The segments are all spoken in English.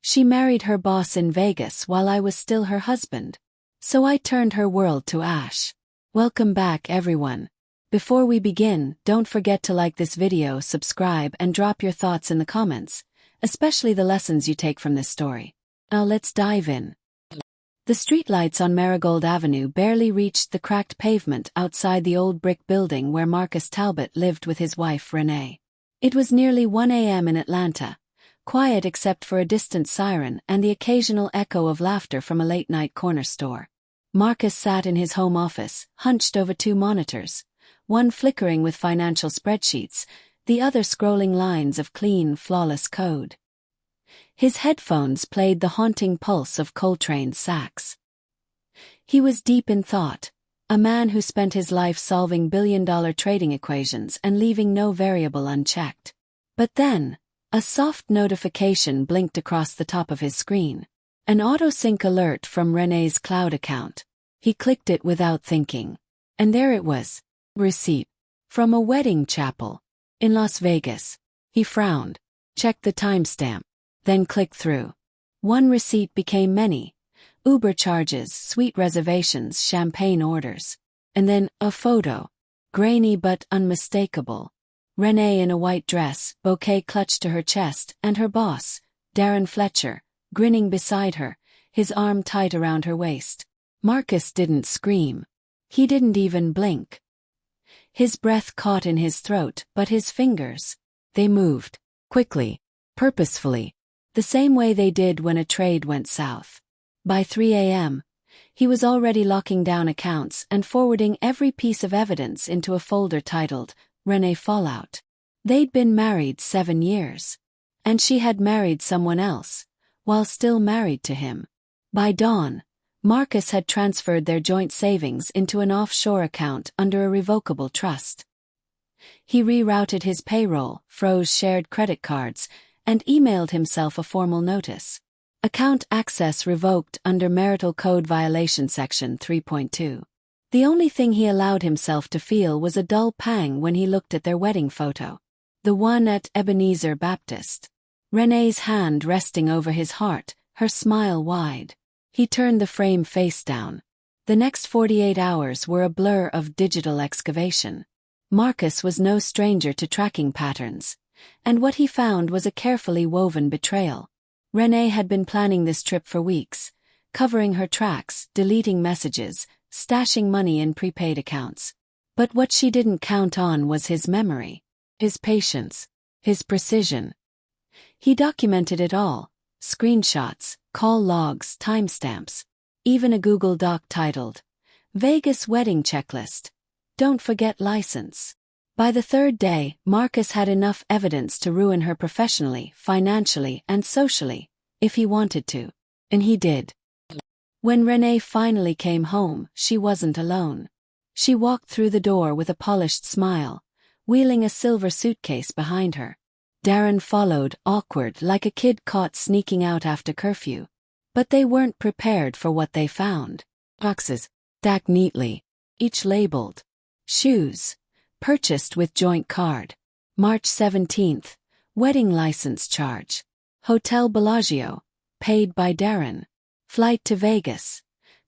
She married her boss in Vegas while I was still her husband. So I turned her world to ash. Welcome back, everyone. Before we begin, don't forget to like this video, subscribe, and drop your thoughts in the comments, especially the lessons you take from this story. Now let's dive in. The streetlights on Marigold Avenue barely reached the cracked pavement outside the old brick building where Marcus Talbot lived with his wife Renee. It was nearly 1 a.m. in Atlanta, quiet except for a distant siren and the occasional echo of laughter from a late-night corner store. Marcus sat in his home office, hunched over two monitors, one flickering with financial spreadsheets, the other scrolling lines of clean, flawless code. His headphones played the haunting pulse of Coltrane's sax. He was deep in thought, a man who spent his life solving billion-dollar trading equations and leaving no variable unchecked. But then, a soft notification blinked across the top of his screen. An auto-sync alert from Renee's cloud account. He clicked it without thinking. And there it was. Receipt. From a wedding chapel. In Las Vegas. He frowned. Checked the timestamp. Then clicked through. One receipt became many. Uber charges, suite reservations, champagne orders. And then, a photo. Grainy but unmistakable. Renee in a white dress, bouquet clutched to her chest, and her boss, Darren Fletcher, grinning beside her, his arm tight around her waist. Marcus didn't scream. He didn't even blink. His breath caught in his throat, but his fingers, they moved. Quickly. Purposefully. The same way they did when a trade went south. By 3 a.m., he was already locking down accounts and forwarding every piece of evidence into a folder titled, Renee Fallout. They'd been married 7 years. And she had married someone else, while still married to him. By dawn, Marcus had transferred their joint savings into an offshore account under a revocable trust. He rerouted his payroll, froze shared credit cards, and emailed himself a formal notice. Account access revoked under Marital Code Violation Section 3.2. The only thing he allowed himself to feel was a dull pang when he looked at their wedding photo. The one at Ebenezer Baptist. Renee's hand resting over his heart, her smile wide. He turned the frame face down. The next 48 hours were a blur of digital excavation. Marcus was no stranger to tracking patterns, and what he found was a carefully woven betrayal. Renee had been planning this trip for weeks, covering her tracks, deleting messages, stashing money in prepaid accounts. But what she didn't count on was his memory, his patience, his precision. He documented it all. Screenshots, call logs, timestamps. Even a Google Doc titled, Vegas Wedding Checklist. Don't forget license. By the third day, Marcus had enough evidence to ruin her professionally, financially, and socially, if he wanted to. And he did. When Renee finally came home, she wasn't alone. She walked through the door with a polished smile, wheeling a silver suitcase behind her. Darren followed, awkward, like a kid caught sneaking out after curfew. But they weren't prepared for what they found. Boxes, stacked neatly, each labeled. Shoes. Purchased with joint card. March 17th. Wedding license charge. Hotel Bellagio. Paid by Darren. Flight to Vegas.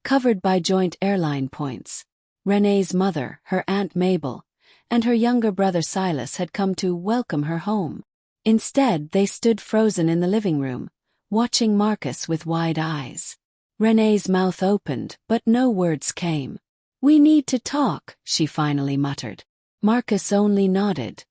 Covered by joint airline points. Renee's mother, her Aunt Mabel, and her younger brother Silas had come to welcome her home. Instead, they stood frozen in the living room, watching Marcus with wide eyes. Renee's mouth opened, but no words came. "We need to talk," she finally muttered. Marcus only nodded.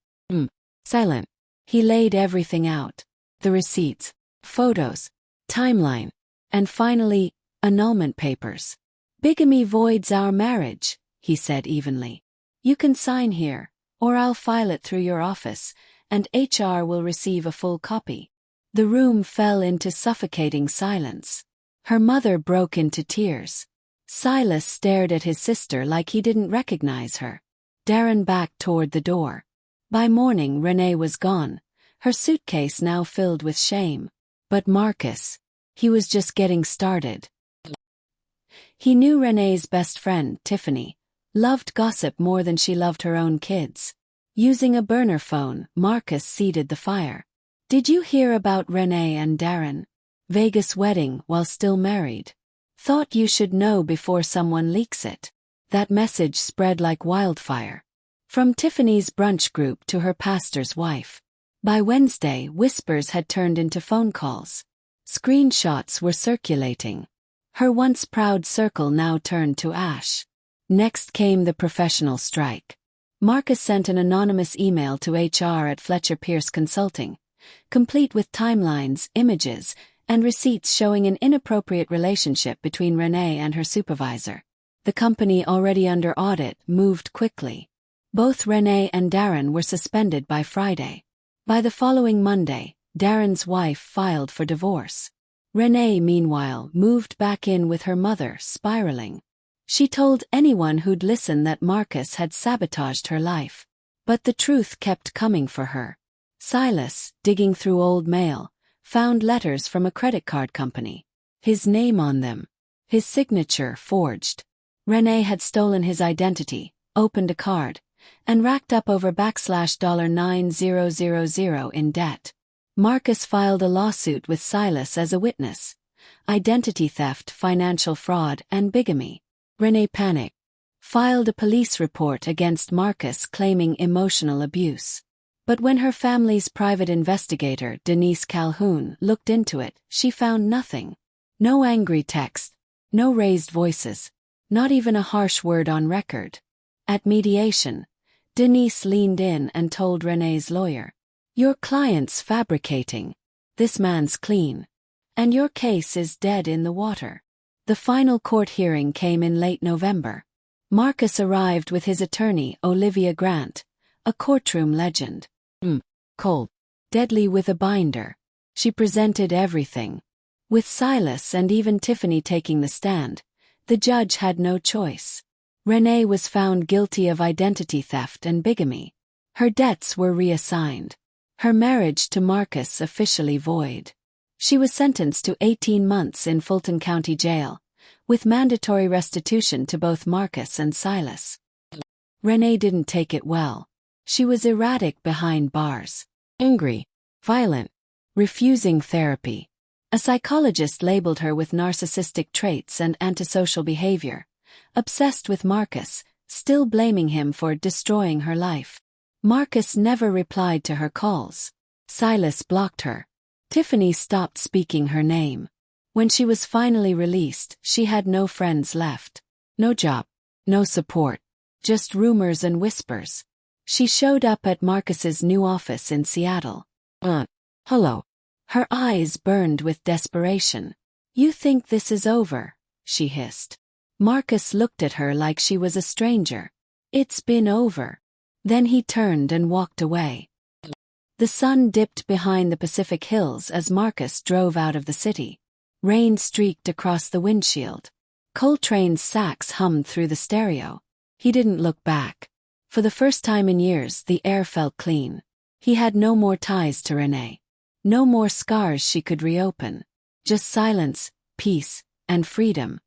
Silent. He laid everything out. The receipts, photos, timeline, and finally, annulment papers. "Bigamy voids our marriage," he said evenly. "You can sign here, or I'll file it through your office, and HR will receive a full copy." The room fell into suffocating silence. Her mother broke into tears. Silas stared at his sister like he didn't recognize her. Darren backed toward the door. By morning, Renee was gone, her suitcase now filled with shame. But Marcus, he was just getting started. He knew Renee's best friend, Tiffany, loved gossip more than she loved her own kids. Using a burner phone, Marcus seeded the fire. "Did you hear about Renee and Darren?" Vegas wedding while still married. Thought you should know before someone leaks it. That message spread like wildfire. From Tiffany's brunch group to her pastor's wife. By Wednesday, whispers had turned into phone calls. Screenshots were circulating. Her once proud circle now turned to ash. Next came the professional strike. Marcus sent an anonymous email to HR at Fletcher Pierce Consulting, complete with timelines, images, and receipts showing an inappropriate relationship between Renee and her supervisor. The company, already under audit, moved quickly. Both Renee and Darren were suspended by Friday. By the following Monday, Darren's wife filed for divorce. Renee, meanwhile, moved back in with her mother, spiraling. She told anyone who'd listen that Marcus had sabotaged her life. But the truth kept coming for her. Silas, digging through old mail, found letters from a credit card company. His name on them. His signature forged. Renee had stolen his identity, opened a card, and racked up over $90,000 in debt. Marcus filed a lawsuit with Silas as a witness. Identity theft, financial fraud, and bigamy. Renee panicked. Filed a police report against Marcus claiming emotional abuse. But when her family's private investigator, Denise Calhoun, looked into it, she found nothing. No angry text. No raised voices. Not even a harsh word on record. At mediation, Denise leaned in and told Renee's lawyer, "Your client's fabricating. This man's clean. And your case is dead in the water." The final court hearing came in late November. Marcus arrived with his attorney, Olivia Grant, a courtroom legend. Cold. Deadly with a binder. She presented everything. With Silas and even Tiffany taking the stand, the judge had no choice. Renee was found guilty of identity theft and bigamy. Her debts were reassigned. Her marriage to Marcus officially void. She was sentenced to 18 months in Fulton County Jail, with mandatory restitution to both Marcus and Silas. Renee didn't take it well. She was erratic behind bars. Angry. Violent. Refusing therapy. A psychologist labeled her with narcissistic traits and antisocial behavior. Obsessed with Marcus, still blaming him for destroying her life. Marcus never replied to her calls. Silas blocked her. Tiffany stopped speaking her name. When she was finally released, she had no friends left. No job. No support. Just rumors and whispers. She showed up at Marcus's new office in Seattle. Hello. Her eyes burned with desperation. "You think this is over?" she hissed. Marcus looked at her like she was a stranger. "It's been over." Then he turned and walked away. The sun dipped behind the Pacific Hills as Marcus drove out of the city. Rain streaked across the windshield. Coltrane's sax hummed through the stereo. He didn't look back. For the first time in years, the air felt clean. He had no more ties to Renee. No more scars she could reopen. Just silence, peace, and freedom.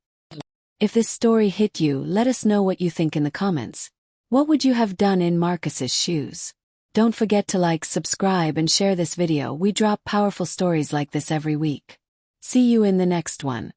If this story hit you, let us know what you think in the comments. What would you have done in Marcus's shoes? Don't forget to like, subscribe, and share this video. We drop powerful stories like this every week. See you in the next one.